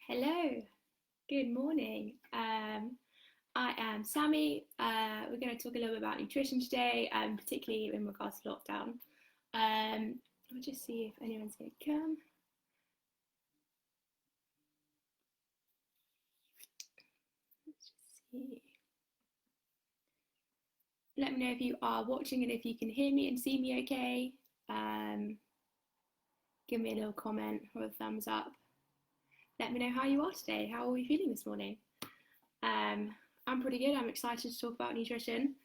Hello, good morning. I am Sammy. We're going to talk a little bit about nutrition today, particularly in regards to lockdown. We'll just see if anyone's going to come. Let's just see. Let me know if you are watching and if you can hear me and see me okay. Give me a little comment or a thumbs up. Let me know how you are today. How are you feeling this morning? I'm pretty good. I'm excited to talk about nutrition.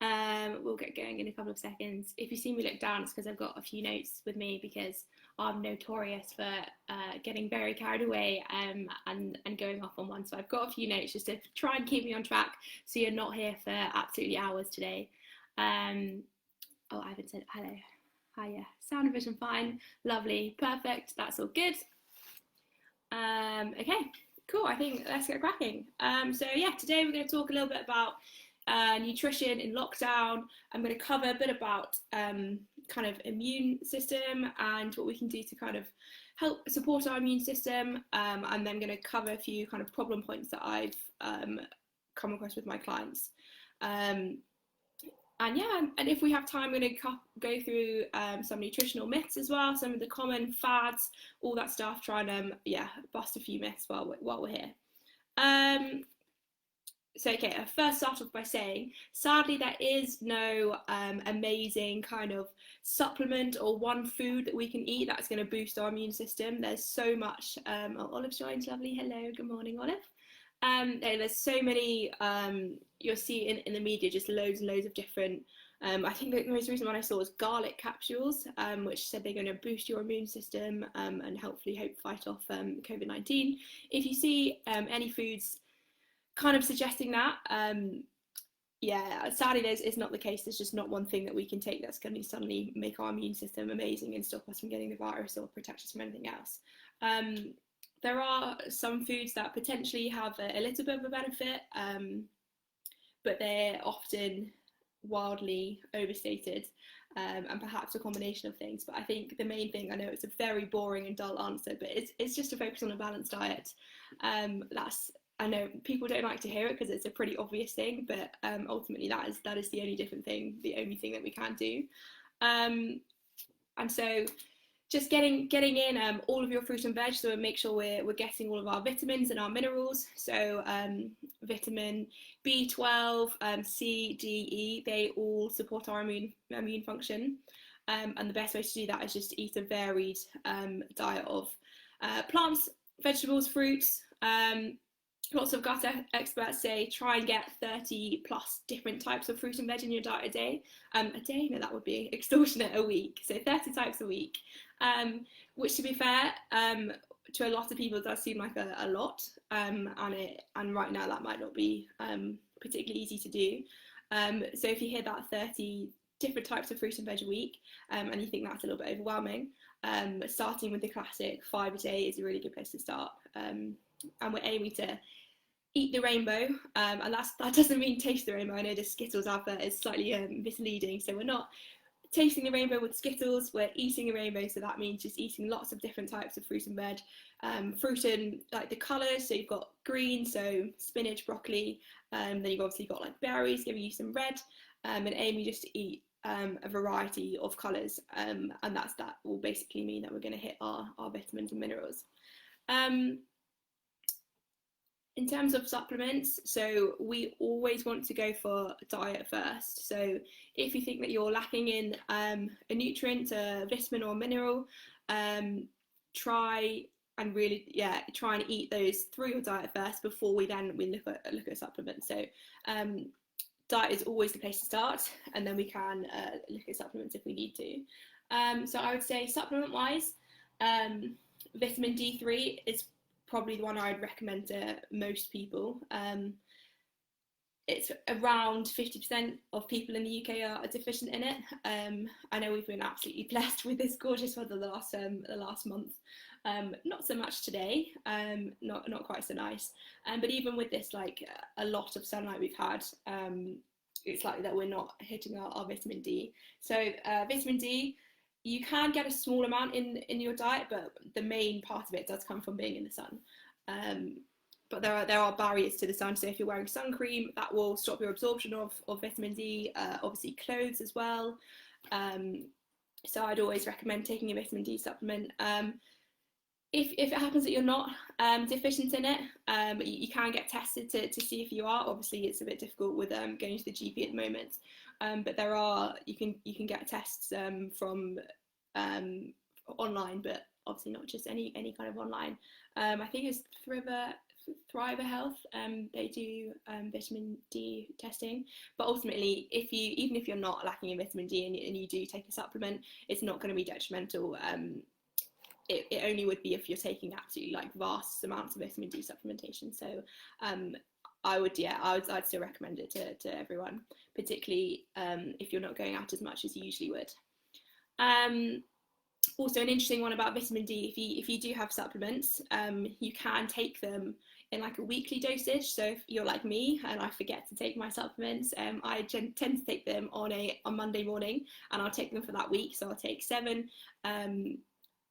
We'll get going in a couple of seconds. If you see me look down, it's because I've got a few notes with me because I'm notorious for getting very carried away and going off on one. So I've got a few notes just to try and keep me on track so you're not here for absolutely hours today. Oh, Ivan said hello. Hiya. Sound and vision fine. Lovely. Perfect. That's all good. Okay, cool. I think let's get cracking. So yeah, today we're going to talk a little bit about nutrition in lockdown. I'm going to cover a bit about kind of immune system and what we can do to kind of help support our immune system. And then I'm going to cover a few kind of problem points that I've come across with my clients. And yeah, and if we have time, we're going to go through some nutritional myths as well, some of the common fads, all that stuff, trying to, bust a few myths while we're here. So, okay, I first start off by saying, sadly, there is no amazing kind of supplement or one food that we can eat that's going to boost our immune system. There's so much. Olive joins, lovely. Hello, good morning, Olive. There's so many, you'll see in the media, just loads and loads of different, I think the most recent one I saw was garlic capsules, which said they're going to boost your immune system and hopefully fight off COVID-19. If you see any foods kind of suggesting that, sadly it's not the case. There's just not one thing that we can take that's going to suddenly make our immune system amazing and stop us from getting the virus or protect us from anything else. There are some foods that potentially have a little bit of a benefit, but they're often wildly overstated, and perhaps a combination of things. But I think the main thing, I know it's a very boring and dull answer, but it's just to focus on a balanced diet. I know people don't like to hear it because it's a pretty obvious thing, but ultimately that is the only thing that we can do. And so just getting in all of your fruit and veg, so make sure we're getting all of our vitamins and our minerals. So vitamin B12, C, D, E, they all support our immune function. And the best way to do that is just to eat a varied diet of plants, vegetables, fruits. Lots of gut experts say try and get 30 plus different types of fruit and veg in your diet a day. No, that would be extortionate, a week. So 30 types a week, which, to be fair, to a lot of people does seem like a lot. And right now that might not be particularly easy to do. So if you hear that 30 different types of fruit and veg a week, and you think that's a little bit overwhelming, starting with the classic 5 a day is a really good place to start. And we're aiming to eat the rainbow, and that doesn't mean taste the rainbow. I know the Skittles advert is slightly misleading, so we're not tasting the rainbow with Skittles, we're eating a rainbow, so that means just eating lots of different types of fruit and veg. Fruit and like the colours, so you've got green, so spinach, broccoli, then you've obviously got like berries, giving you some red, and aiming just to eat a variety of colours, and that will basically mean that we're going to hit our vitamins and minerals. In terms of supplements, so we always want to go for diet first. So if you think that you're lacking in a nutrient, a vitamin or a mineral, try and eat those through your diet first before we look at supplements. So diet is always the place to start, and then we can look at supplements if we need to. So I would say supplement wise, vitamin D3 is probably the one I'd recommend to most people. It's around 50% of people in the UK are deficient in it. I know we've been absolutely blessed with this gorgeous weather the last month. Not so much today, not quite so nice. But even with this, like a lot of sunlight we've had, it's likely that we're not hitting our vitamin D. So vitamin D, you can get a small amount in your diet, but the main part of it does come from being in the sun. But there are barriers to the sun. So if you're wearing sun cream, that will stop your absorption of vitamin D. Obviously, clothes as well. So I'd always recommend taking a vitamin D supplement. If it happens that you're not deficient in it, you can get tested to see if you are. Obviously, it's a bit difficult with going to the GP at the moment, but you can get tests from online, but obviously not just any kind of online. I think it's Thriver Health. They do vitamin D testing, but ultimately, even if you're not lacking in vitamin D and you do take a supplement, it's not going to be detrimental. It only would be if you're taking absolutely like vast amounts of vitamin D supplementation. So I'd still recommend it to everyone, particularly if you're not going out as much as you usually would. Also, an interesting one about vitamin D, if you do have supplements, you can take them in like a weekly dosage. So if you're like me and I forget to take my supplements, I tend to take them on Monday morning, and I'll take them for that week. So I'll take 7.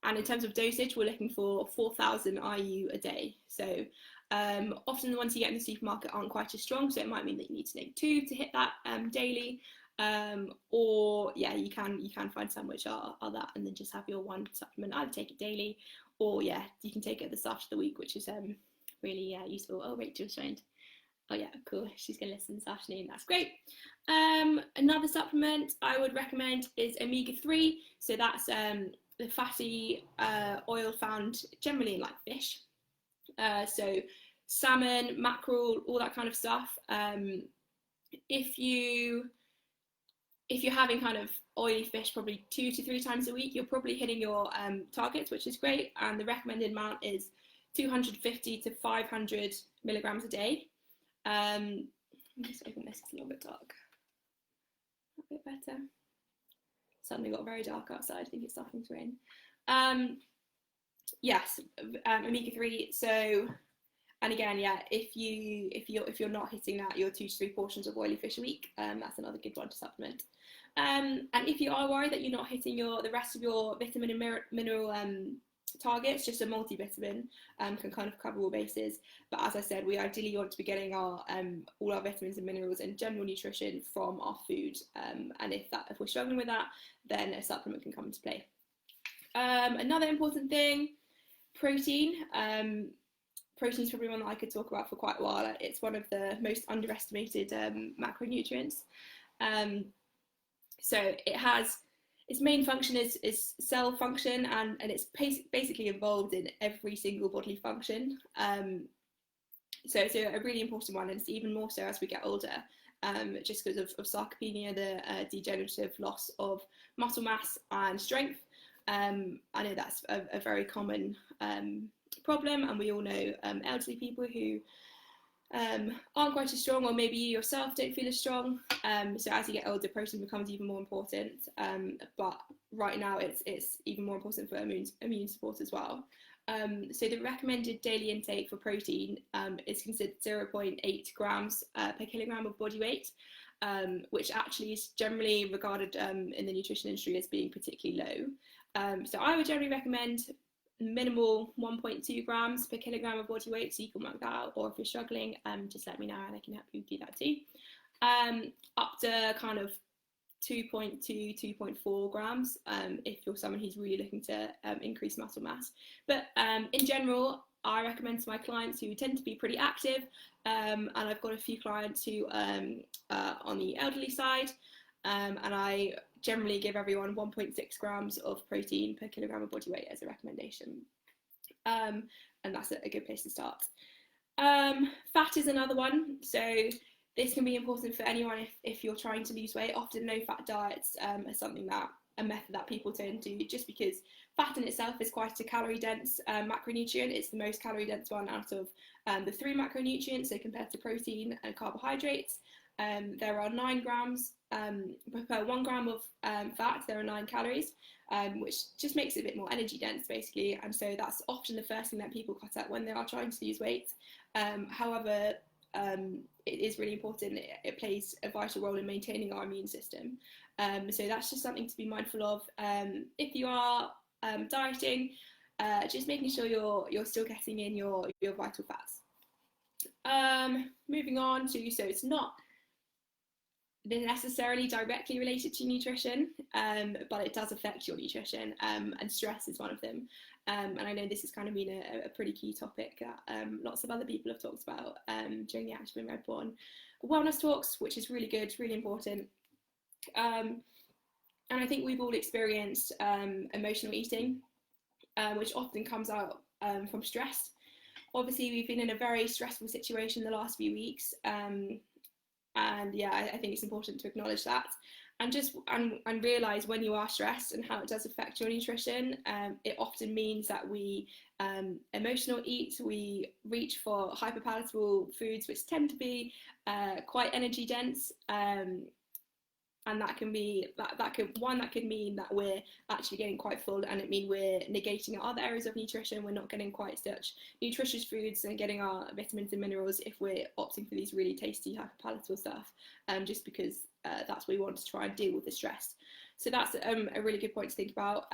And in terms of dosage, we're looking for 4,000 IU a day. So often the ones you get in the supermarket aren't quite as strong, so it might mean that you need to take 2 to hit that daily. Or yeah, you can find some which are that, and then just have your 1 supplement. Either take it daily, or yeah, you can take it at the start of the week, which is really useful. Oh, Rachel's joined. Oh yeah, cool. She's gonna listen this afternoon. That's great. Another supplement I would recommend is omega-3. So that's the fatty oil found generally in like fish. So salmon, mackerel, all that kind of stuff. If you're having kind of oily fish probably 2 to 3 times a week, you're probably hitting your targets, which is great. And the recommended amount is 250 to 500 milligrams a day. Let me just open this, it's a little bit dark. A bit better. Suddenly got very dark outside. I think it's starting to rain. Yes, omega-3. So, and again, yeah, if you're not hitting that, your 2 to 3 portions of oily fish a week, that's another good one to supplement. And if you are worried that you're not hitting the rest of your vitamin and mineral targets, just a multivitamin can kind of cover all bases. But as I said, we ideally want to be getting our all our vitamins and minerals and general nutrition from our food. And if we're struggling with that, then a supplement can come into play. Another important thing, protein. Protein is probably one that I could talk about for quite a while. It's one of the most underestimated macronutrients. So its main function is cell function, and it's basically involved in every single bodily function. So it's a really important one, and it's even more so as we get older, just because of sarcopenia, the degenerative loss of muscle mass and strength. I know that's a very common problem, and we all know elderly people who aren't quite as strong, or maybe you yourself don't feel as strong. So as you get older, protein becomes even more important. But right now, it's even more important for immune support as well. So the recommended daily intake for protein is considered 0.8 grams per kilogram of body weight, which actually is generally regarded in the nutrition industry as being particularly low. So I would generally recommend minimal 1.2 grams per kilogram of body weight, so you can work that out, or if you're struggling, just let me know and I can help you do that too. Up to kind of 2.2, 2.4 grams if you're someone who's really looking to increase muscle mass. But in general, I recommend to my clients who tend to be pretty active, and I've got a few clients who on the elderly side, and I generally give everyone 1.6 grams of protein per kilogram of body weight as a recommendation, and that's a good place to start. Fat is another one, so this can be important for anyone if you're trying to lose weight. Often no fat diets are a method that people tend to, just because fat in itself is quite a calorie dense macronutrient. It's the most calorie dense one out of the 3 macronutrients, so compared to protein and carbohydrates. There are 9 grams per 1 gram of fat, there are 9 calories, which just makes it a bit more energy dense basically, and so that's often the first thing that people cut out when they are trying to lose weight. However, it is really important. It plays a vital role in maintaining our immune system, so that's just something to be mindful of. If you are dieting, just making sure you're still getting in your vital fats. Moving on to, so it's not necessarily directly related to nutrition, but it does affect your nutrition, and stress is one of them. And I know this has kind of been a pretty key topic that lots of other people have talked about during the Active and Redborn wellness talks, which is really good, really important. And I think we've all experienced emotional eating, which often comes out from stress. Obviously, we've been in a very stressful situation the last few weeks, and yeah, I think it's important to acknowledge that, and just and realise when you are stressed and how it does affect your nutrition. It often means that we emotional eat, we reach for hyperpalatable foods which tend to be quite energy dense, and that can be that could mean that we're actually getting quite full, and it means we're negating other areas of nutrition. We're not getting quite such nutritious foods and getting our vitamins and minerals if we're opting for these really tasty hyperpalatable stuff, just because that's what we want to try and deal with the stress. So that's a really good point to think about.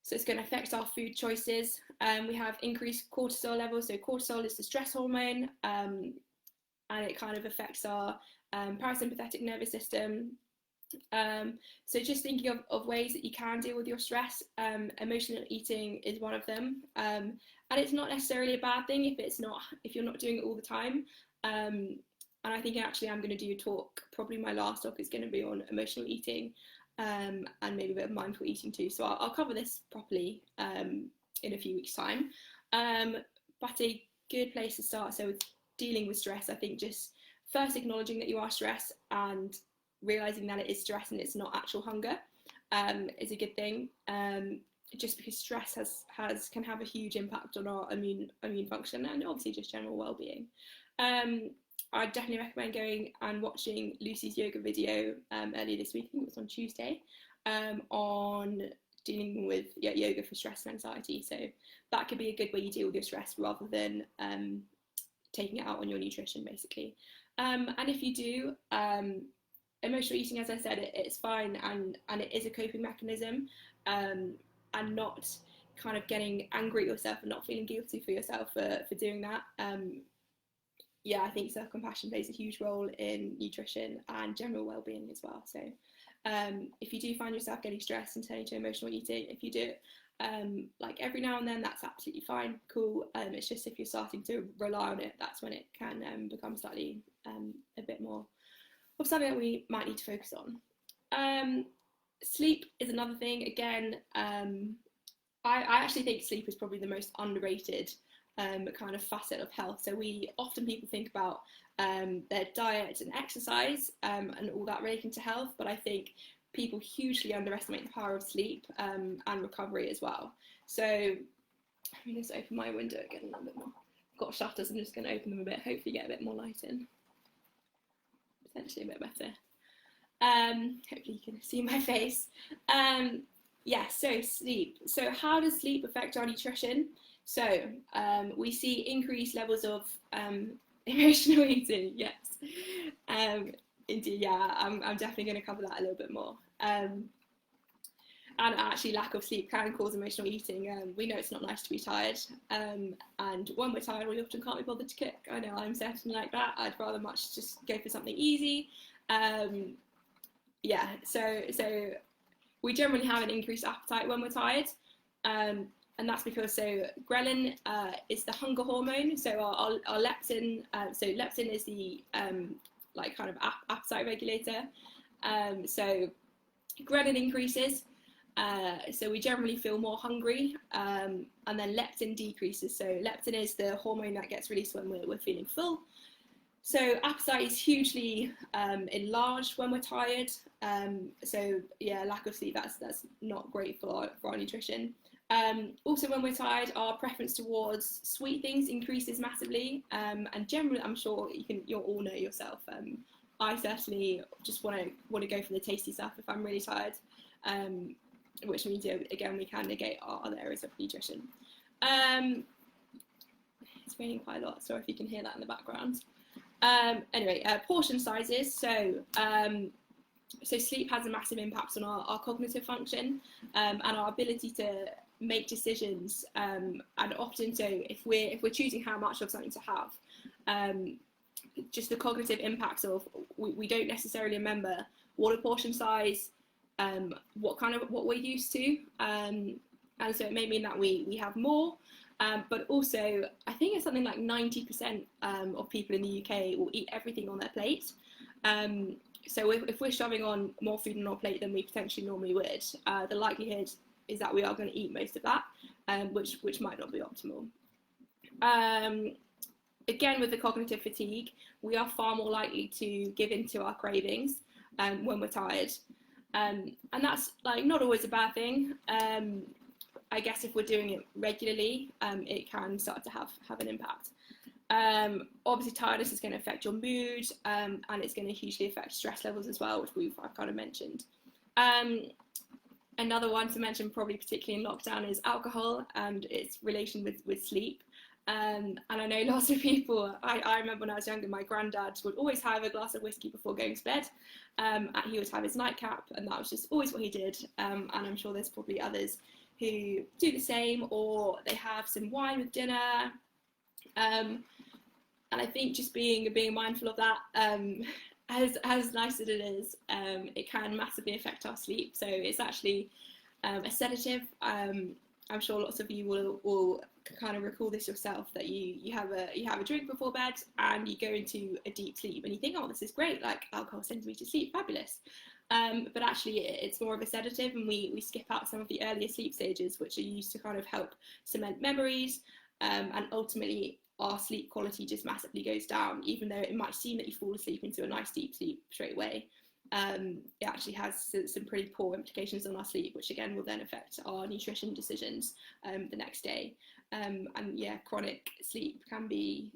So it's going to affect our food choices. We have increased cortisol levels. So cortisol is the stress hormone, and it kind of affects our parasympathetic nervous system. So just thinking of ways that you can deal with your stress, emotional eating is one of them, and it's not necessarily a bad thing if you're not doing it all the time. And I think actually I'm going to do a talk, probably my last talk is going to be on emotional eating, and maybe a bit of mindful eating too, so I'll cover this properly in a few weeks' time. But a good place to start, so with dealing with stress, I think just first acknowledging that you are stressed and realising that it is stress and it's not actual hunger is a good thing, just because stress can have a huge impact on our immune function and obviously just general well-being. I definitely recommend going and watching Lucy's yoga video earlier this week, I think it was on Tuesday, on dealing with yoga for stress and anxiety. So that could be a good way you deal with your stress rather than taking it out on your nutrition, basically. And if you do, emotional eating, as I said, it's fine, and it is a coping mechanism, and not kind of getting angry at yourself and not feeling guilty for yourself for doing that. Yeah, I think self-compassion plays a huge role in nutrition and general well-being as well. So if you do find yourself getting stressed and turning to emotional eating, if you do it like every now and then, that's absolutely fine, cool. It's just if you're starting to rely on it, that's when it can become slightly a bit more of something that we might need to focus on. Sleep is another thing. Again, I actually think sleep is probably the most underrated kind of facet of health. So people think about their diet and exercise and all that relating to health, but I think people hugely underestimate the power of sleep and recovery as well. So let me just open my window again a little bit more. I've got shutters, I'm just going to open them a bit, hopefully get a bit more light in. Potentially a bit better. Hopefully you can see my face. Yeah, so sleep. So how does sleep affect our nutrition? So we see increased levels of emotional eating, yes. Indeed, yeah, I'm definitely going to cover that a little bit more. And actually lack of sleep can cause emotional eating. We know it's not nice to be tired, and when we're tired we often can't be bothered to cook. I know I'm certainly like that. I'd rather much just go for something easy. Yeah, so we generally have an increased appetite when we're tired, and that's because ghrelin is the hunger hormone. So our leptin, so leptin is the like kind of appetite regulator. So ghrelin increases, so we generally feel more hungry, and then leptin decreases. So leptin is the hormone that gets released when we're feeling full. So appetite is hugely enlarged when we're tired. So yeah, lack of sleep, that's not great for our nutrition. Also, when we're tired, our preference towards sweet things increases massively, and generally, I'm sure you'll all know yourself. I certainly just want to go for the tasty stuff if I'm really tired, which means again we can negate our other areas of nutrition. It's raining quite a lot. Sorry if you can hear that in the background. Anyway, portion sizes. So sleep has a massive impact on our cognitive function, and our ability to make decisions, and often so if we're choosing how much of something to have, just the cognitive impacts of we don't necessarily remember what a portion size, what we're used to, and so it may mean that we have more, but also I think it's something like 90% of people in the UK will eat everything on their plate. So if we're shoving on more food on our plate than we potentially normally would, the likelihood is that we are going to eat most of that, which might not be optimal. Again, with the cognitive fatigue, we are far more likely to give in to our cravings when we're tired. And that's like not always a bad thing. I guess if we're doing it regularly, it can start to have an impact. Obviously, tiredness is going to affect your mood, and it's going to hugely affect stress levels as well, which I've kind of mentioned. Another one to mention, probably particularly in lockdown, is alcohol and its relation with sleep. And I know lots of people, I remember when I was younger, my granddad would always have a glass of whiskey before going to bed. And he would have his nightcap, and that was just always what he did. And I'm sure there's probably others who do the same, or they have some wine with dinner. And I think just being mindful of that, as nice as it is, it can massively affect our sleep. So it's actually a sedative. I'm sure lots of you will kind of recall this yourself, that you have a drink before bed and you go into a deep sleep and you think, oh, this is great, like alcohol sends me to sleep, fabulous. But actually it's more of a sedative, and we skip out some of the earlier sleep stages, which are used to kind of help cement memories, and ultimately our sleep quality just massively goes down. Even though it might seem that you fall asleep into a nice deep sleep straight away, it actually has some pretty poor implications on our sleep, which again will then affect our nutrition decisions the next day. And yeah, chronic sleep can be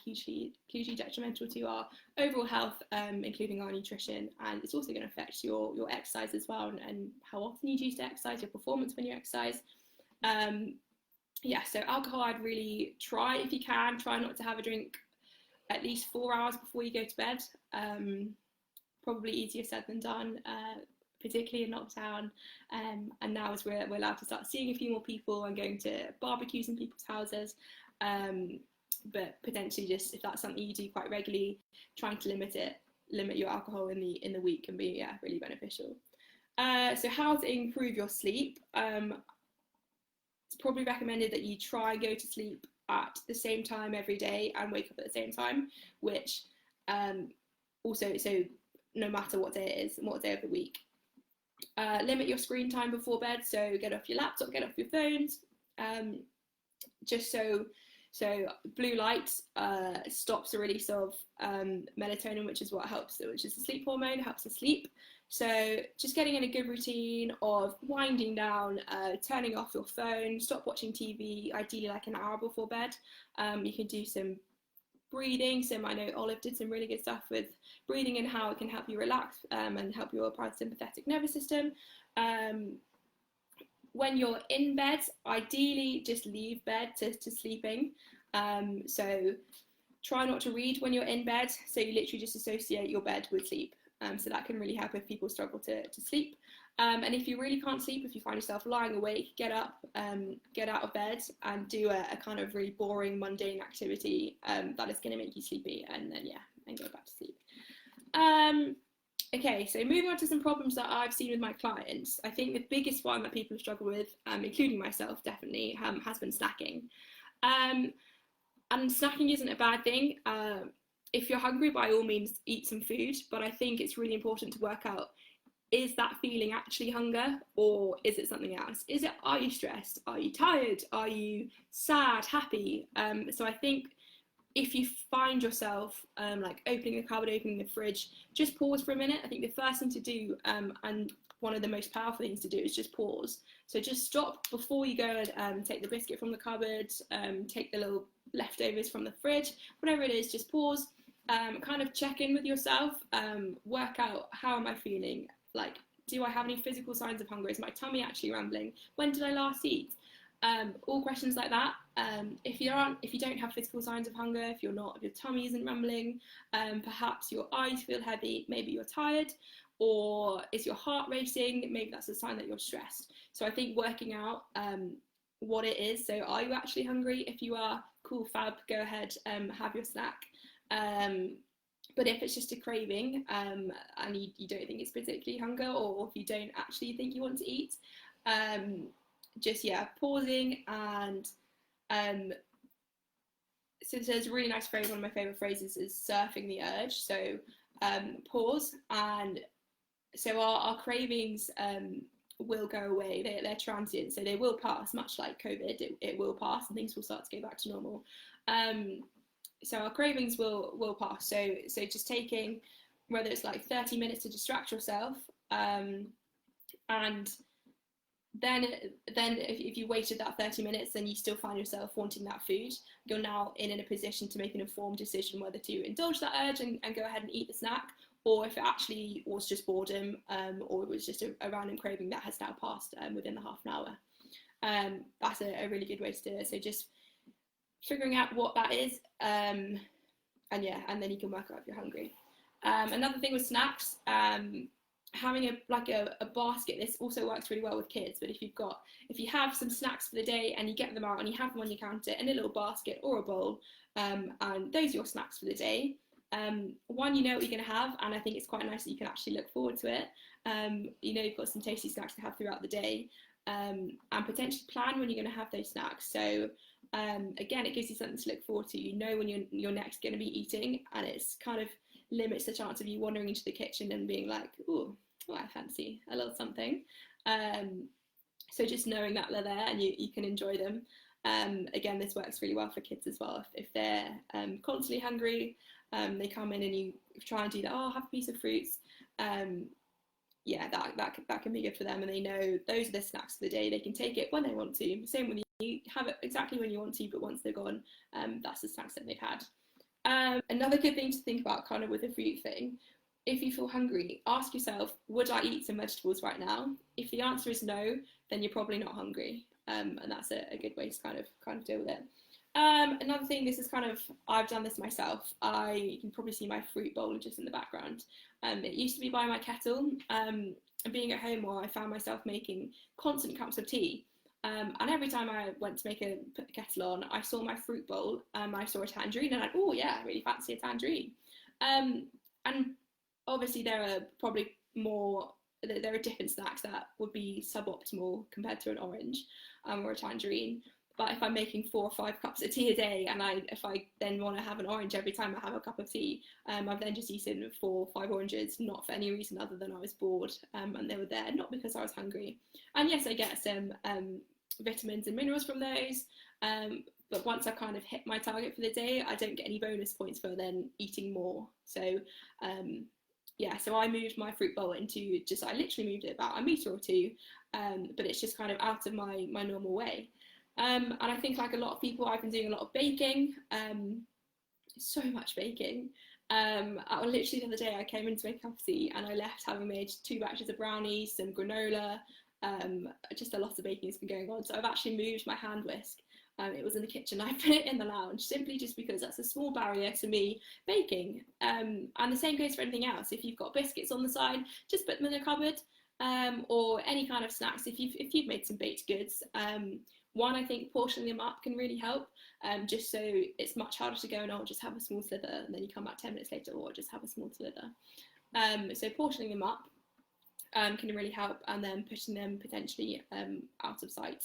hugely detrimental to our overall health, including our nutrition, and it's also going to affect your exercise as well, and how often you choose to exercise, your performance when you exercise. So alcohol, I'd really try, if you can, try not to have a drink at least 4 hours before you go to bed. Probably easier said than done, particularly in lockdown, and now as we're allowed to start seeing a few more people and going to barbecues in people's houses, but potentially, just if that's something you do quite regularly, trying to limit your alcohol in the week can be really beneficial. So how to improve your sleep? It's probably recommended that you try and go to sleep at the same time every day and wake up at the same time, which also, so no matter what day it is and what day of the week. Limit your screen time before bed, so get off your laptop, get off your phones, just so blue light stops the release of melatonin, which is the sleep hormone, helps us sleep. So just getting in a good routine of winding down, turning off your phone, stop watching TV, ideally like an hour before bed. You can do some breathing. So I know Olive did some really good stuff with breathing and how it can help you relax and help your parasympathetic nervous system. When you're in bed, ideally just leave bed to sleeping. So try not to read when you're in bed, so you literally just associate your bed with sleep. So that can really help if people struggle to sleep. And if you really can't sleep, if you find yourself lying awake, get up, get out of bed and do a kind of really boring, mundane activity that is going to make you sleepy, and then and go back to sleep. Okay, so moving on to some problems that I've seen with my clients. I think the biggest one that people struggle with, including myself definitely, has been snacking. And snacking isn't a bad thing. If you're hungry, by all means eat some food, but I think it's really important to work out, is that feeling actually hunger, or is it something else? Are you stressed? Are you tired? Are you sad, happy? So I think if you find yourself like opening the cupboard, opening the fridge, just pause for a minute. I think the first thing to do, and one of the most powerful things to do, is just pause. So just stop before you go and take the biscuit from the cupboard, take the little leftovers from the fridge, whatever it is, just pause, kind of check in with yourself, work out, how am I feeling? Like, do I have any physical signs of hunger? Is my tummy actually rumbling? When did I last eat? All questions like that. If you don't have physical signs of hunger, if your tummy isn't rumbling, perhaps your eyes feel heavy, maybe you're tired, or is your heart racing? Maybe that's a sign that you're stressed. So I think working out what it is. So are you actually hungry? If you are, cool, fab, go ahead, have your snack. But if it's just a craving, and you don't think it's particularly hunger, or if you don't actually think you want to eat, just, yeah, pausing. And so there's a really nice phrase, one of my favourite phrases is surfing the urge. So pause. And so our cravings will go away. They're transient, so they will pass, much like COVID. It will pass and things will start to go back to normal. So our cravings will pass. So just taking, whether it's like 30 minutes to distract yourself, and then if you waited that 30 minutes and you still find yourself wanting that food, you're now in a position to make an informed decision whether to indulge that urge and go ahead and eat the snack, or if it actually was just boredom, or it was just a random craving that has now passed within the half an hour. That's a really good way to do it. So just figuring out what that is, and then you can work out if you're hungry. Another thing with snacks, having a basket. This also works really well with kids, but if you have some snacks for the day and you get them out and you have them on your counter in a little basket or a bowl, and those are your snacks for the day. One, you know what you're going to have, and I think it's quite nice that you can actually look forward to it. You know you've got some tasty snacks to have throughout the day, and potentially plan when you're going to have those snacks. So again, it gives you something to look forward to. You know when you're next going to be eating, and it's kind of limits the chance of you wandering into the kitchen and being like, oh, I fancy a little something. So just knowing that they're there and you can enjoy them. Again, this works really well for kids as well. If they're constantly hungry, they come in and you try and do that, have a piece of fruits. That can be good for them, and they know those are the snacks for the day. They can take it when they want to. Same with you, have it exactly when you want to, but once they're gone, that's the snacks that they've had. Another good thing to think about kind of with the fruit thing, if you feel hungry, ask yourself, would I eat some vegetables right now? If the answer is no, then you're probably not hungry, and that's a good way to kind of deal with it. Another thing, this is kind of, I've done this myself. You can probably see my fruit bowl just in the background. It used to be by my kettle, and being at home more, I found myself making constant cups of tea. And every time I went to put the kettle on, I saw my fruit bowl, I saw a tangerine, and I really fancy a tangerine. And obviously there are different snacks that would be suboptimal compared to an orange or a tangerine. But if I'm making 4 or 5 cups of tea a day, and if I then want to have an orange every time I have a cup of tea, I've then just eaten 4 or 5 oranges, not for any reason other than I was bored, and they were there, not because I was hungry. And yes, I get some vitamins and minerals from those, but once I kind of hit my target for the day, I don't get any bonus points for then eating more. So so I moved my fruit bowl into I literally moved it about a metre or 2, but it's just kind of out of my normal way. And I think, like a lot of people, I've been doing a lot of baking, so much baking. Literally the other day I came in to make a cup of tea and I left having made 2 batches of brownies, some granola, just a lot of baking has been going on. So I've actually moved my hand whisk. It was in the kitchen. I put it in the lounge simply just because that's a small barrier to me baking. And the same goes for anything else. If you've got biscuits on the side, just put them in the cupboard, or any kind of snacks. If you've made some baked goods, one, I think portioning them up can really help, just so it's much harder to go and just have a small slither and then you come back 10 minutes later, or just have a small slither. So portioning them up can really help, and then putting them potentially out of sight.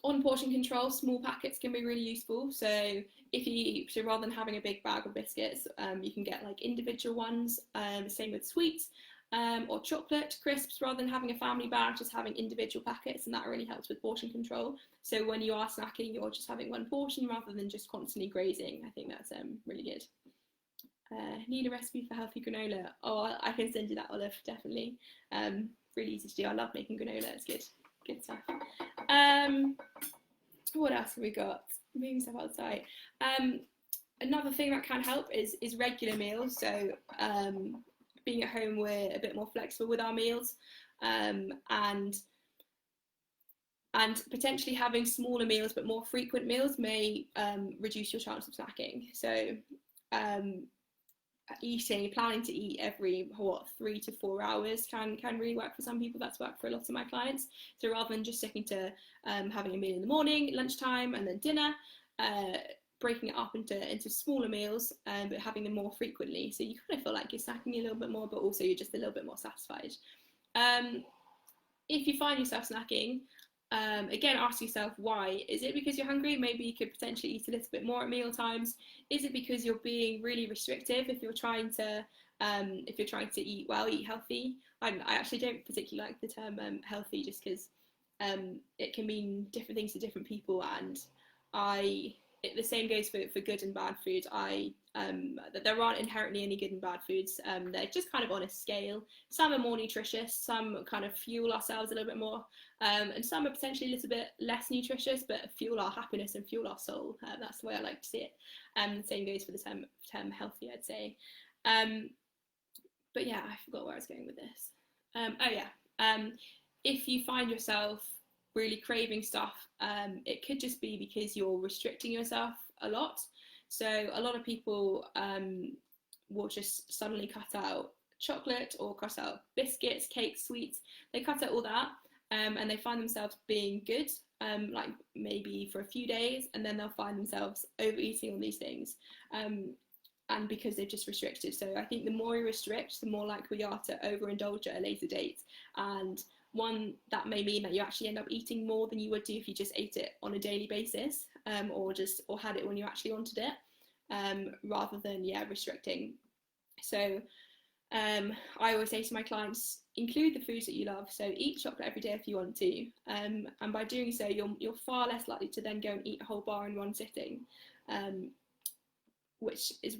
On portion control, small packets can be really useful. So rather than having a big bag of biscuits, you can get like individual ones. Same with sweets. Or chocolate crisps, rather than having a family bag, just having individual packets, and that really helps with portion control. So when you are snacking, you're just having one portion rather than just constantly grazing. I think that's really good. Need a recipe for healthy granola? I can send you that, Olive, definitely. Really easy to do. I love making granola, it's good stuff. What else have we got? Moving stuff outside. Another thing that can help is regular meals. So being at home, we're a bit more flexible with our meals, and potentially having smaller meals but more frequent meals may reduce your chance of snacking. So planning to eat every 3 to 4 hours can really work for some people. That's worked for a lot of my clients. So rather than just sticking to having a meal in the morning, lunchtime, and then dinner, breaking it up into smaller meals, but having them more frequently, so you kind of feel like you're snacking a little bit more, but also you're just a little bit more satisfied. If you find yourself snacking, again, ask yourself why. Is it because you're hungry? Maybe you could potentially eat a little bit more at meal times. Is it because you're being really restrictive? If you're trying to eat well, eat healthy. I actually don't particularly like the term healthy, just because it can mean different things to different people, and the same goes for good and bad food. That there aren't inherently any good and bad foods. They're just kind of on a scale. Some are more nutritious, some kind of fuel ourselves a little bit more, and some are potentially a little bit less nutritious, but fuel our happiness and fuel our soul. That's the way I like to see it. The same goes for the term healthy, I'd say. But yeah, I forgot where I was going with this. If you find yourself really craving stuff, it could just be because you're restricting yourself a lot. So a lot of people will just suddenly cut out chocolate or cut out biscuits, cakes, sweets. They cut out all that, and they find themselves being good, like maybe for a few days, and then they'll find themselves overeating on these things, and because they've just restricted. So I think the more you restrict, the more likely we are to overindulge at a later date. And that may mean that you actually end up eating more than you would do if you just ate it on a daily basis, or had it when you actually wanted it, rather than restricting. So I always say to my clients, include the foods that you love. So eat chocolate every day if you want to, and by doing so, you're far less likely to then go and eat a whole bar in one sitting, which is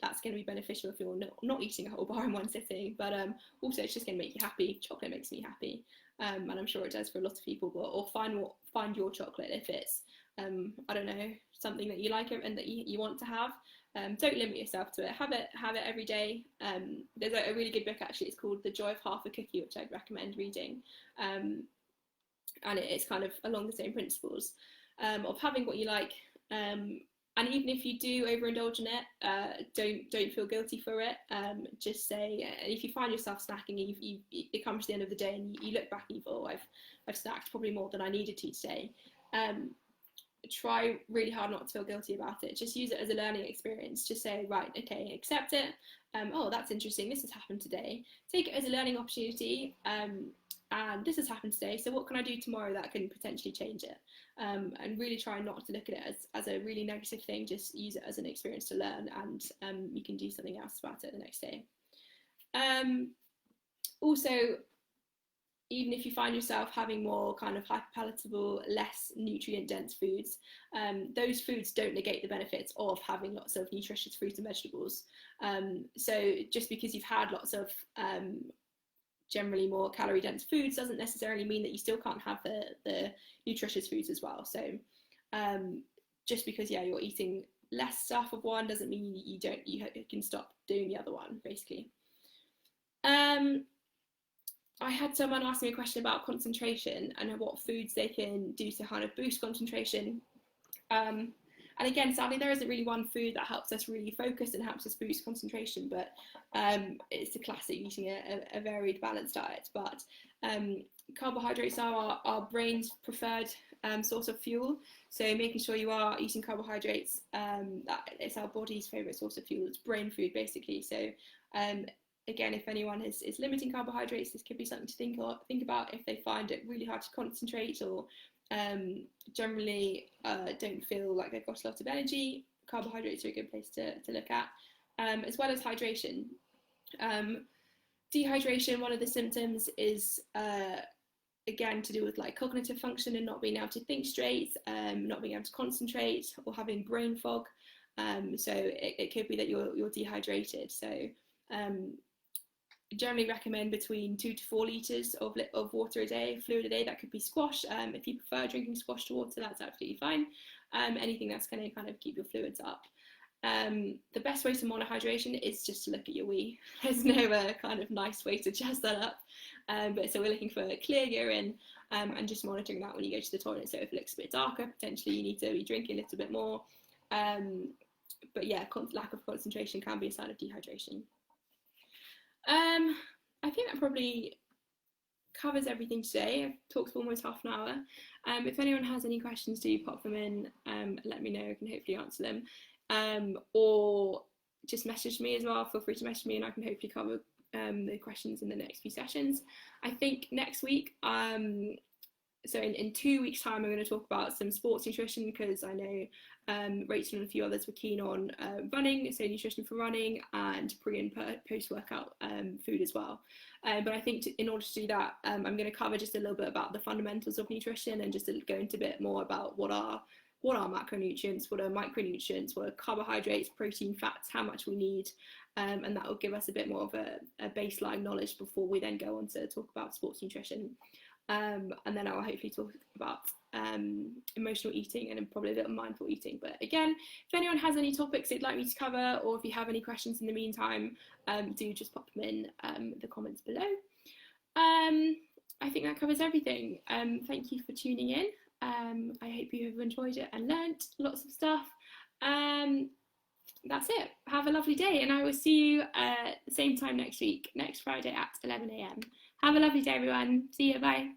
that's going to be beneficial if you're not eating a whole bar in one sitting, but also it's just going to make you happy. Chocolate makes me happy, and I'm sure it does for a lot of people. Or find your chocolate if it's I don't know, something that you like and that you want to have. Don't limit yourself to it. Have it every day. There's a really good book, actually. It's called The Joy of Half a Cookie, which I'd recommend reading, and it's kind of along the same principles of having what you like. And even if you do overindulge in it, don't feel guilty for it. Just say, if you find yourself snacking, it comes to the end of the day and you look back and you thought, I've snacked probably more than I needed to today. Try really hard not to feel guilty about it. Just use it as a learning experience. Just say, right, okay, accept it. Oh, that's interesting. This has happened today. Take it as a learning opportunity. And this has happened today, so what can I do tomorrow that can potentially change it? And really try not to look at it as a really negative thing. Just use it as an experience to learn, and you can do something else about it the next day. Also, even if you find yourself having more kind of hyperpalatable, less nutrient-dense foods, those foods don't negate the benefits of having lots of nutritious fruit and vegetables. So just because you've had lots of generally more calorie dense foods doesn't necessarily mean that you still can't have the nutritious foods as well. So just because you're eating less stuff of one doesn't mean you can stop doing the other one, basically. I had someone ask me a question about concentration and what foods they can do to kind of boost concentration. And again, sadly, there isn't really one food that helps us really focus and helps us boost concentration, but it's the classic eating a varied, balanced diet. But carbohydrates are our brain's preferred source of fuel. So making sure you are eating carbohydrates, that it's our body's favourite source of fuel. It's brain food, basically. So again, if anyone is limiting carbohydrates, this could be something to think about if they find it really hard to concentrate, or generally don't feel like they've got a lot of energy. Carbohydrates are a good place to look at, as well as hydration. Dehydration, one of the symptoms is again to do with like cognitive function and not being able to think straight, not being able to concentrate, or having brain fog. So it could be that you're dehydrated. So generally recommend between 2 to 4 litres of water a day, fluid a day. That could be squash. If you prefer drinking squashed water, that's absolutely fine. Anything that's going to kind of keep your fluids up. The best way to monitor hydration is just to look at your wee. There's no kind of nice way to jazz that up. But so we're looking for clear urine, and just monitoring that when you go to the toilet. So if it looks a bit darker, potentially you need to be drinking a little bit more. but yeah, lack of concentration can be a sign of dehydration. I think that probably covers everything today. I've talked for almost half an hour. If anyone has any questions, do pop them in. Let me know. I can hopefully answer them. Or just message me as well. Feel free to message me, and I can hopefully cover the questions in the next few sessions. I think next week, so in 2 weeks' time, I'm going to talk about some sports nutrition, because I know Rachel and a few others were keen on running, so nutrition for running and pre and post workout food as well. But I think in order to do that, I'm going to cover just a little bit about the fundamentals of nutrition, and just to go into a bit more about what are macronutrients, what are micronutrients, what are carbohydrates, protein, fats, how much we need, and that will give us a bit more of a baseline knowledge before we then go on to talk about sports nutrition. And then I will hopefully talk about emotional eating and probably a little mindful eating. But again, if anyone has any topics they'd like me to cover, or if you have any questions in the meantime, do just pop them in the comments below. I think that covers everything. Thank you for tuning in. I hope you have enjoyed it and learnt lots of stuff. That's it. Have a lovely day, and I will see you the same time next week, next Friday at 11 AM. Have a lovely day, everyone. See you. Bye.